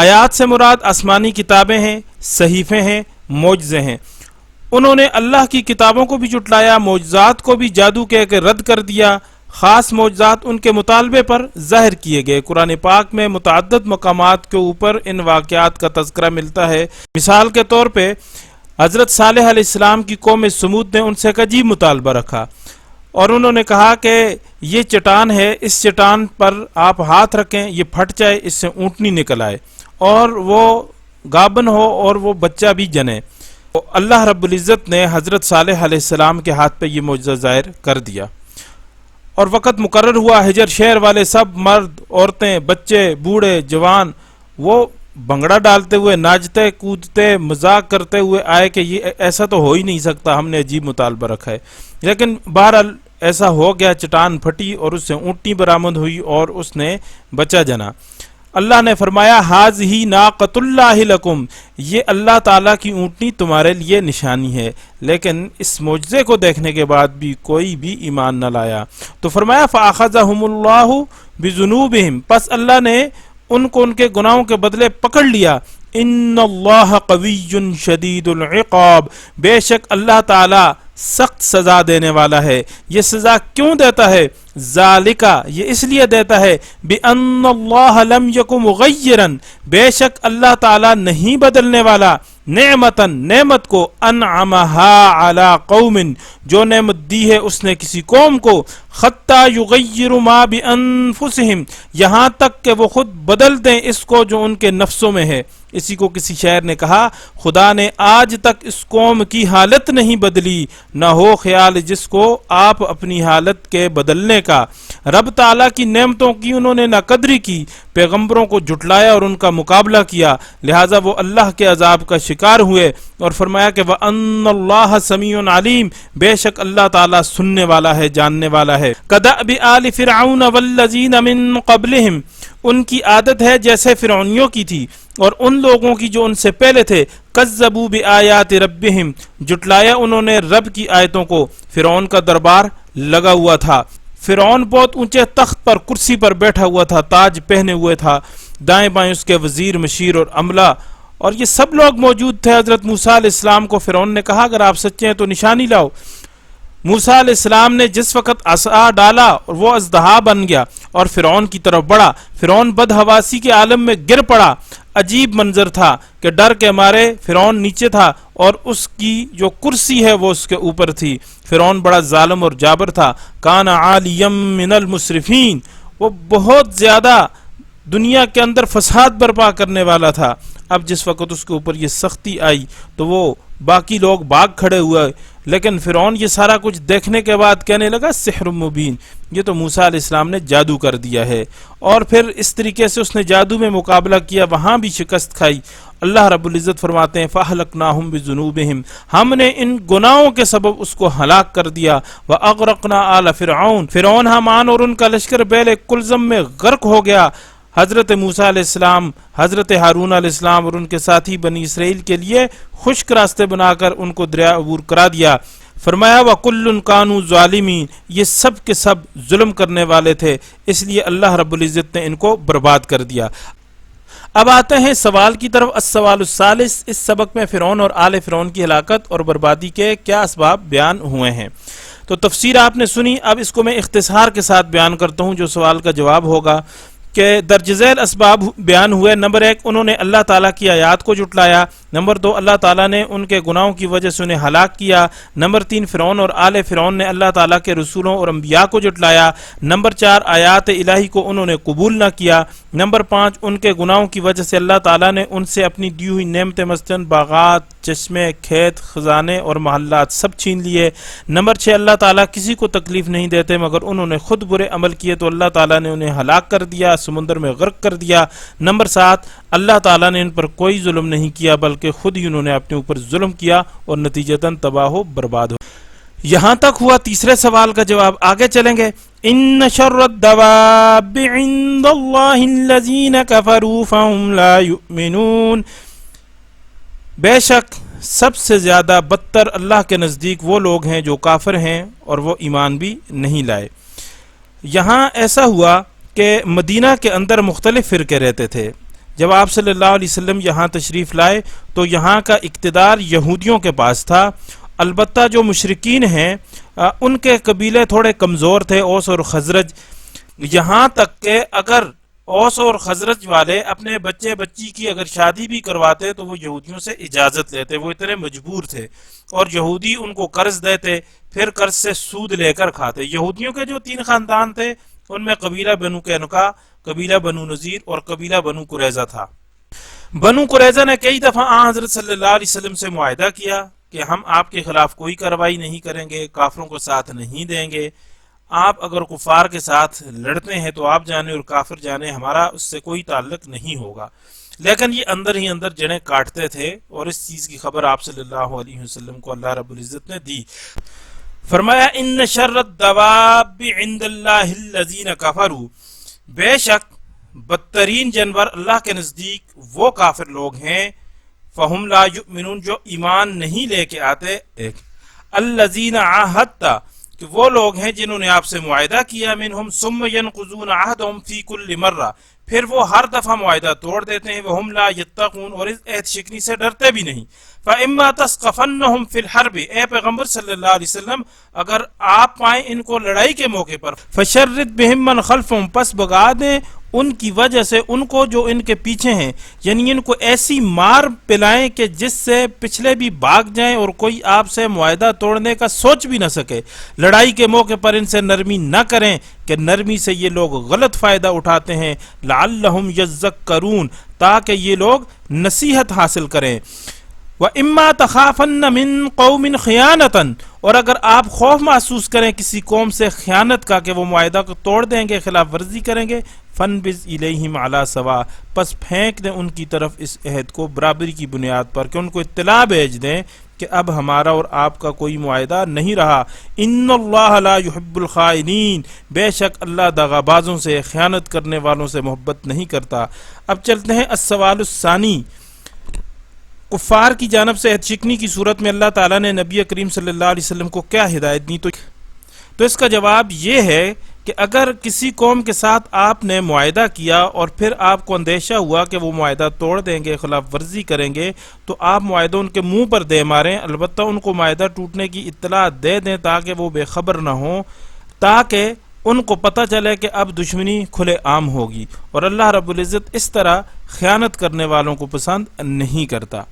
آیات سے مراد آسمانی کتابیں ہیں، صحیفے ہیں، معجزے ہیں۔ انہوں نے اللہ کی کتابوں کو بھی جھٹلایا، معجزات کو بھی جادو کہہ کے رد کر دیا۔ خاص معجزات ان کے مطالبے پر ظاہر کیے گئے۔ قرآن پاک میں متعدد مقامات کے اوپر ان واقعات کا تذکرہ ملتا ہے۔ مثال کے طور پہ حضرت صالح علیہ السلام کی قوم سمود نے ان سے ایک عجیب مطالبہ رکھا، اور انہوں نے کہا کہ یہ چٹان ہے، اس چٹان پر آپ ہاتھ رکھیں، یہ پھٹ جائے، اس سے اونٹنی نکل آئے اور وہ گابن ہو اور وہ بچہ بھی جنے۔ اللہ رب العزت نے حضرت صالح علیہ السلام کے ہاتھ پہ یہ معجزہ ظاہر کر دیا، اور وقت مقرر ہوا، ہجر شہر والے سب مرد، عورتیں، بچے، بوڑھے، جوان، وہ بھنگڑا ڈالتے ہوئے، ناچتے کودتے، مذاق کرتے ہوئے آئے کہ یہ ایسا تو ہو ہی نہیں سکتا، ہم نے عجیب مطالبہ رکھا ہے۔ لیکن بہرحال ایسا ہو گیا، چٹان پھٹی اور اس سے اونٹنی برآمد ہوئی اور اس نے بچہ جنا۔ اللہ نے فرمایا ھذہ ناقۃ اللہ لکم، یہ اللہ تعالیٰ کی اونٹنی تمہارے لیے نشانی ہے۔ لیکن اس معجزے کو دیکھنے کے بعد بھی کوئی بھی ایمان نہ لایا، تو فرمایا فاخذہم اللہ بذنوبہم، پس اللہ نے ان کو ان کے گناہوں کے بدلے پکڑ لیا۔ ان اللہ قوی شدید العقاب، بے شک اللہ تعالی سخت سزا دینے والا ہے۔ یہ سزا کیوں دیتا ہے؟ ذالکا، یہ اس لیے دیتا ہے بِأَنَّ اللَّهَ لَمْ يَكُ مُغَيِّرًا، بے شک اللہ تعالی نہیں بدلنے والا، نعمت کو انعمها علی قوم، جو نعمت دی ہے اس نے کسی قوم کو، حتی یغیر ما بانفسہم، یہاں تک کہ وہ خود بدل دیں اس کو جو ان کے نفسوں میں ہے۔ اسی کو کسی شاعر نے کہا، خدا نے آج تک اس قوم کی حالت نہیں بدلی، نہ ہو خیال جس کو آپ اپنی حالت کے بدلنے کا۔ رب تعالیٰ کی نعمتوں کی انہوں نے ناقدری کی، پیغمبروں کو جھٹلایا اور ان کا مقابلہ کیا، لہٰذا وہ اللہ کے عذاب کا شکار ہوئے، اور فرمایا کہ وَأَنَّ اللَّهَ سَمِيعٌ عَلِيمٌ، بے شک اللہ تعالیٰ سننے والا ہے، جاننے والا ہے۔ كَدَأْبِ آلِ فِرْعَوْنَ وَالَّذِينَ مِن قَبْلِهِمْ، ان کی عادت ہے جیسے فرعونیوں کی تھی اور ان لوگوں کی جو ان سے پہلے تھے، کذبوا بآیات ربہم، جھٹلایا انہوں نے رب کی آیتوں کو۔ فرعون کا دربار لگا ہوا تھا، فرعون بہت اونچے تخت پر، کرسی پر بیٹھا ہوا تھا، تاج پہنے ہوئے تھا، دائیں بائیں اس کے وزیر، مشیر اور عملہ، اور یہ سب لوگ موجود تھے۔ حضرت موسیٰ علیہ السلام کو فرعون نے کہا اگر آپ سچے ہیں تو نشانی لاؤ۔ موسیٰ علیہ السلام نے جس وقت عصا ڈالا اور وہ اژدہا بن گیا اور فرعون کی طرف بڑھا، فرعون بدحواسی کے عالم میں گر پڑا۔ عجیب منظر تھا کہ ڈر کے مارے فرعون نیچے تھا اور اس کی جو کرسی ہے وہ اس کے اوپر تھی۔ فرعون بڑا ظالم اور جابر تھا، کان عالیم من المسرفین، وہ بہت زیادہ دنیا کے اندر فساد برپا کرنے والا تھا۔ اب جس وقت اس کے اوپر یہ سختی آئی تو وہ باقی لوگ بھاگ کھڑے ہوئے، لیکن فرعون یہ سارا کچھ دیکھنے کے بعد کہنے لگا سحر مبین، یہ تو موسیٰ علیہ السلام نے جادو کر دیا ہے، اور پھر اس طریقے سے اس نے جادو میں مقابلہ کیا، وہاں بھی شکست کھائی۔ اللہ رب العزت فرماتے ہیں فَأَهْلَكْنَاهُمْ بِذُنُوبِهِمْ، ہم نے ان گناہوں کے سبب اس کو ہلاک کر دیا۔ وَأَغْرَقْنَا آلَ فِرْعَوْنَ، فرعون حامان اور ان کا لشکر بیل کلزم میں غرق ہو گیا۔ حضرت موسیٰ علیہ السلام، حضرت ہارون علیہ السلام اور ان کے ساتھی بنی اسرائیل کے لیے خشک راستے بنا کر ان کو دریا عبور کرا دیا۔ فرمایا وَكُلٌّ كَانُوا ظَالِمِينَ، یہ سب کے سب ظلم کرنے والے تھے، اس لیے اللہ رب العزت نے ان کو برباد کر دیا۔ اب آتے ہیں سوال کی طرف، السوال الثالث، اس سبق میں فرعون اور آل فرعون کی ہلاکت اور بربادی کے کیا اسباب بیان ہوئے ہیں؟ تو تفسیر آپ نے سنی، اب اس کو میں اختصار کے ساتھ بیان کرتا ہوں جو سوال کا جواب ہوگا کہ درج ذیل اسباب بیان ہوئے۔ نمبر 1، انہوں نے اللہ تعالیٰ کی آیات کو جھٹلایا۔ نمبر 2، اللہ تعالیٰ نے ان کے گناہوں کی وجہ سے انہیں ہلاک کیا۔ نمبر 3، فرعون اور آل فرعون نے اللہ تعالیٰ کے رسولوں اور انبیاء کو جھٹلایا۔ نمبر 4، آیات الہی کو انہوں نے قبول نہ کیا۔ نمبر 5، ان کے گناہوں کی وجہ سے اللہ تعالیٰ نے ان سے اپنی دی ہوئی نعمتیں مثلاً باغات، چشمے، کھیت، خزانے اور محلات سب چھین لیے۔ نمبر 6، اللہ تعالیٰ کسی کو تکلیف نہیں دیتے مگر انہوں نے خود برے عمل کیے تو اللہ تعالیٰ نے انہیں ہلاک کر دیا، سمندر میں غرق کر دیا۔ نمبر 7، اللہ تعالیٰ نے ان پر کوئی ظلم نہیں کیا بلکہ خود ہی انہوں نے اپنے اوپر ظلم کیا اور نتیجتاً تباہ و برباد ہو۔ یہاں تک ہوا تیسرے سوال کا جواب، آگے چلیں گے۔ ان شر الدواب عند اللہ الذین کفروا فهم لا یؤمنون، بے شک سب سے زیادہ بدتر اللہ کے نزدیک وہ لوگ ہیں جو کافر ہیں اور وہ ایمان بھی نہیں لائے۔ یہاں ایسا ہوا کہ مدینہ کے اندر مختلف فرقے رہتے تھے، جب آپ صلی اللہ علیہ وسلم یہاں تشریف لائے تو یہاں کا اقتدار یہودیوں کے پاس تھا، البتہ جو مشرکین ہیں ان کے قبیلے تھوڑے کمزور تھے، اوس اور خزرج، یہاں تک کہ اگر اوس اور خزرج والے اپنے بچے بچی کی اگر شادی بھی کرواتے تو وہ یہودیوں سے اجازت لیتے، وہ اتنے مجبور تھے، اور یہودی ان کو قرض دیتے، پھر قرض سے سود لے کر کھاتے۔ یہودیوں کے جو 3 خاندان تھے ان میں قبیلہ بنو قینقاع، قبیلہ بنو نذیر اور قبیلہ بنو قریظہ تھا۔ بنو قریظہ نے کئی دفعہ حضرت صلی اللہ علیہ وسلم سے معاہدہ کیا کہ ہم آپ کے خلاف کوئی کارروائی نہیں کریں گے، کافروں کو ساتھ نہیں دیں گے، آپ اگر کفار کے ساتھ لڑتے ہیں تو آپ جانے اور کافر جانے، ہمارا اس سے کوئی تعلق نہیں ہوگا، لیکن یہ اندر ہی اندر جنہیں کاٹتے تھے، اور اس چیز کی خبر آپ صلی اللہ علیہ وسلم کو اللہ رب العزت نے دی۔ فرمایا ان شر الدواب عند اللہ الذین کفروا، بے شک بدترین جانور اللہ کے نزدیک وہ کافر لوگ ہیں، فہم لا یؤمنون، جو ایمان نہیں لے کے آتے، الذین عاہدت، کہ وہ لوگ ہیں جنہوں نے آپ سے معاہدہ کیا، منہم ثم ینقضون عہدہم فی کل مرہ، پھر وہ ہر دفعہ معاہدہ توڑ دیتے ہیں، وہم لا یتقون، اور اس عہد شکنی سے ڈرتے بھی نہیں۔ فَإِمَّا تَثْقَفَنَّهُمْ فِي الْحَرْبِ، اے پیغمبر صلی اللہ علیہ وسلم اگر آپ پائیں ان کو لڑائی کے موقع پر، فَشَرِّدْ بِهِمْ مَنْ خَلْفَهُمْ، پس بگا دیں ان کی وجہ سے ان کو جو ان کے پیچھے ہیں، یعنی ان کو ایسی مار پلائیں کہ جس سے پچھلے بھی بھاگ جائیں اور کوئی آپ سے معاہدہ توڑنے کا سوچ بھی نہ سکے۔ لڑائی کے موقع پر ان سے نرمی نہ کریں کہ نرمی سے یہ لوگ غلط فائدہ اٹھاتے ہیں، لعلہم یذکرون، تاکہ یہ لوگ نصیحت حاصل کریں۔ وَإِمَّا تَخَافَنَّ مِن قَوْمٍ خِيَانَةً، اور اگر آپ خوف محسوس کریں کسی قوم سے خیانت کا کہ وہ معاہدہ کو توڑ دیں گے، خلاف ورزی کریں گے، فَانْبِذْ إِلَيْهِمْ عَلَى سَوَاءٍ، پس پھینک دیں ان کی طرف اس عہد کو برابری کی بنیاد پر، کہ ان کو اطلاع بھیج دیں کہ اب ہمارا اور آپ کا کوئی معاہدہ نہیں رہا۔ ان اللہ لا يحب الخائنین، بے شک اللہ دغا بازوں سے، خیانت کرنے والوں سے محبت نہیں کرتا۔ اب چلتے ہیں السوال الثانی، کفار کی جانب سے عہد شکنی کی صورت میں اللہ تعالیٰ نے نبی کریم صلی اللہ علیہ وسلم کو کیا ہدایت دی؟ تو اس کا جواب یہ ہے کہ اگر کسی قوم کے ساتھ آپ نے معاہدہ کیا اور پھر آپ کو اندیشہ ہوا کہ وہ معاہدہ توڑ دیں گے، خلاف ورزی کریں گے، تو آپ معاہدہ ان کے منہ پر دے ماریں، البتہ ان کو معاہدہ ٹوٹنے کی اطلاع دے دیں تاکہ وہ بے خبر نہ ہوں، تاکہ ان کو پتہ چلے کہ اب دشمنی کھلے عام ہوگی، اور اللہ رب العزت اس طرح خیانت کرنے والوں کو پسند نہیں کرتا۔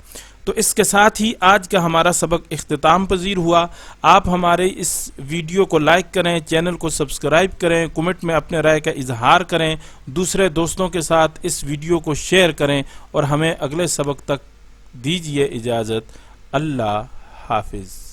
تو اس کے ساتھ ہی آج کا ہمارا سبق اختتام پذیر ہوا۔ آپ ہمارے اس ویڈیو کو لائک کریں، چینل کو سبسکرائب کریں، کمنٹ میں اپنے رائے کا اظہار کریں، دوسرے دوستوں کے ساتھ اس ویڈیو کو شیئر کریں، اور ہمیں اگلے سبق تک دیجیے اجازت۔ اللہ حافظ۔